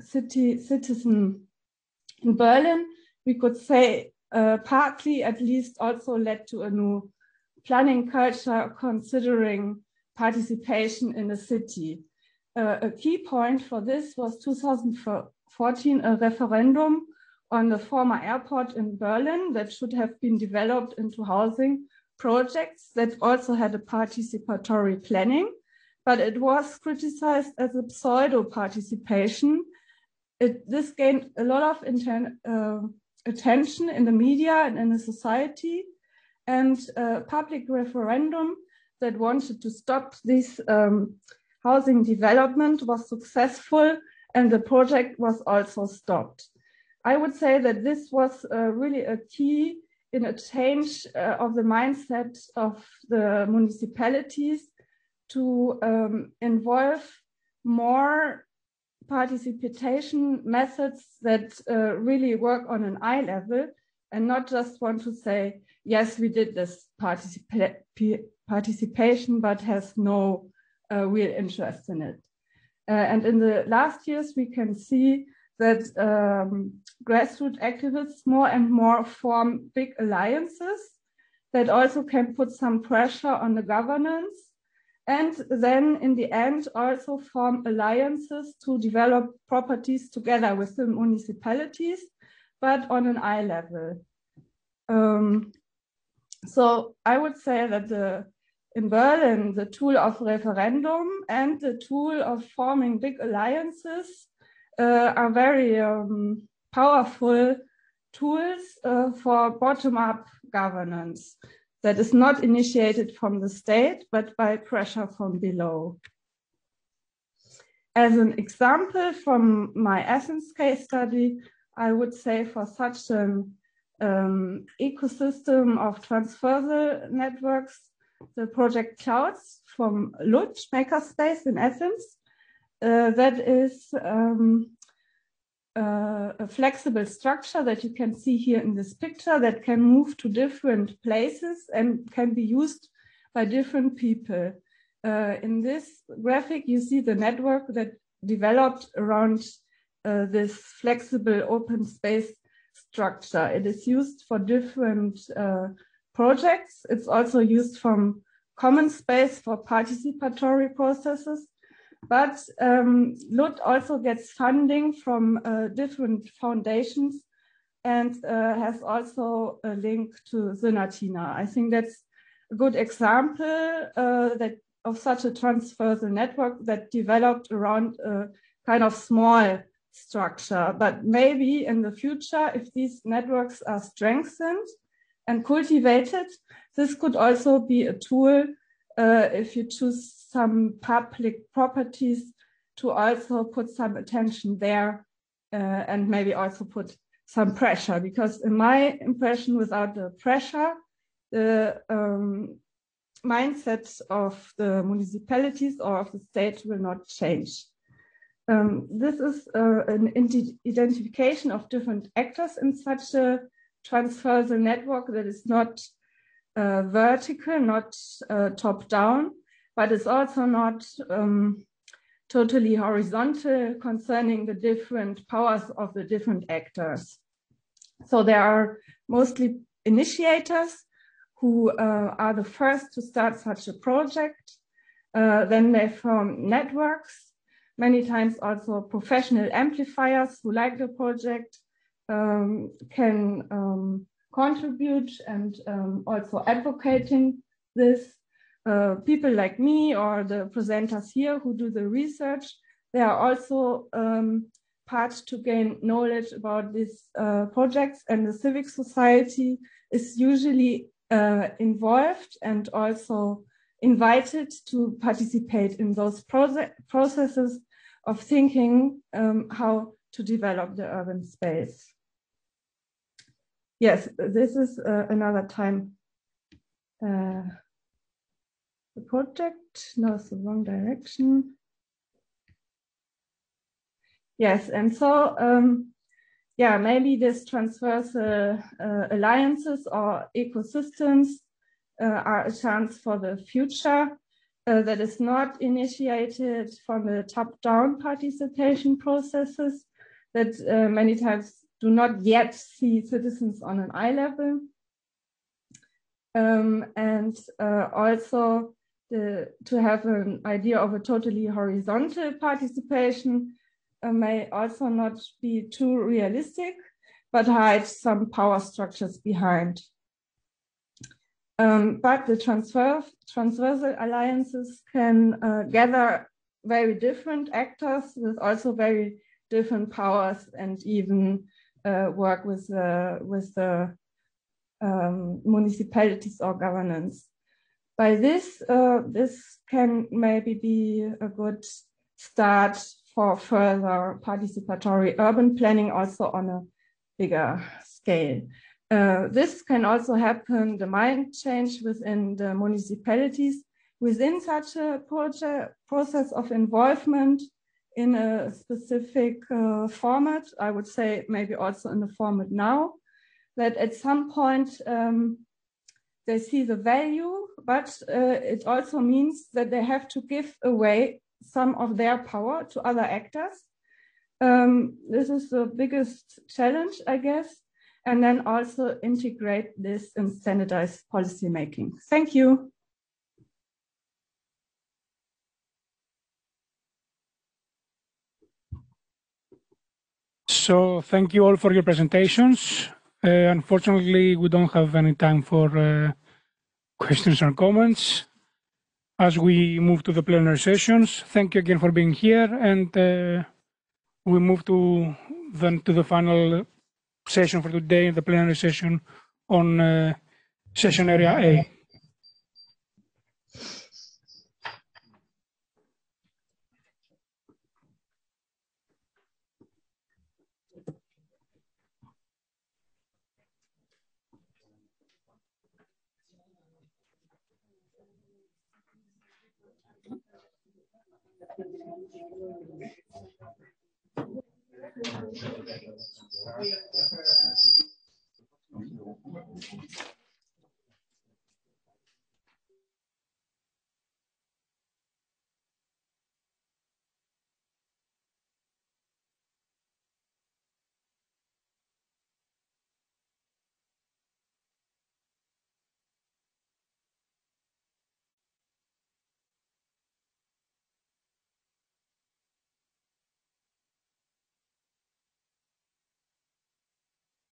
citizen in Berlin, we could say partly at least also led to a new planning culture considering participation in the city. A key point for this was 2014, a referendum on the former airport in Berlin that should have been developed into housing projects that also had a participatory planning. But it was criticized as a pseudo-participation. This gained a lot of attention in the media and in the society, and a public referendum that wanted to stop this housing development was successful, and the project was also stopped. I would say that this was really a key in a change of the mindset of the municipalities to involve more participation methods that really work on an eye level and not just want to say, yes, we did this participation, but has no real interest in it. And in the last years, we can see that grassroots activists more and more form big alliances that also can put some pressure on the governance, and then in the end also form alliances to develop properties together with the municipalities, but on an eye level. So I would say that in Berlin, the tool of referendum and the tool of forming big alliances are very powerful tools for bottom-up governance that is not initiated from the state, but by pressure from below. As an example from my Athens case study, I would say for such an ecosystem of transversal networks, the project Clouds from Lux Makerspace in Athens, that is a flexible structure that you can see here in this picture that can move to different places and can be used by different people. In this graphic, you see the network that developed around this flexible open space structure. It is used for different projects. It's also used from common space for participatory processes. But LUT also gets funding from different foundations and has also a link to Synatina. I think that's a good example of such a transversal network that developed around a kind of small structure. But maybe in the future, if these networks are strengthened and cultivated, this could also be a tool if you choose some public properties to also put some attention there and maybe also put some pressure, because in my impression, without the pressure, the mindset of the municipalities or of the state will not change. This is an identification of different actors in such a transversal network that is not vertical, not top down, but it's also not totally horizontal concerning the different powers of the different actors. So there are mostly initiators who are the first to start such a project. Then they form networks, many times also professional amplifiers who like the project can contribute and also advocating this. People like me or the presenters here who do the research, they are also part to gain knowledge about these projects, and the civic society is usually involved and also invited to participate in those processes of thinking how to develop the urban space. Yes, this is another time. The project, no, it's the wrong direction. Yes, and so, yeah, maybe this transversal alliances or ecosystems are a chance for the future that is not initiated from the top-down participation processes that many times do not yet see citizens on an eye level. And also to have an idea of a totally horizontal participation may also not be too realistic, but hide some power structures behind. But the transversal alliances can gather very different actors with also very different powers and even work with the municipalities or governance. By this, this can maybe be a good start for further participatory urban planning also on a bigger scale. This can also happen, the mind change within the municipalities, within such a process of involvement in a specific format. I would say maybe also in the format now, that at some point they see the value, but it also means that they have to give away some of their power to other actors. This is the biggest challenge, I guess, and then also integrate this in standardized policy making. Thank you. So thank you all for your presentations. Unfortunately, we don't have any time for questions or comments as we move to the plenary sessions. Thank you again for being here, and we move to the final session for today, the plenary session on session area A.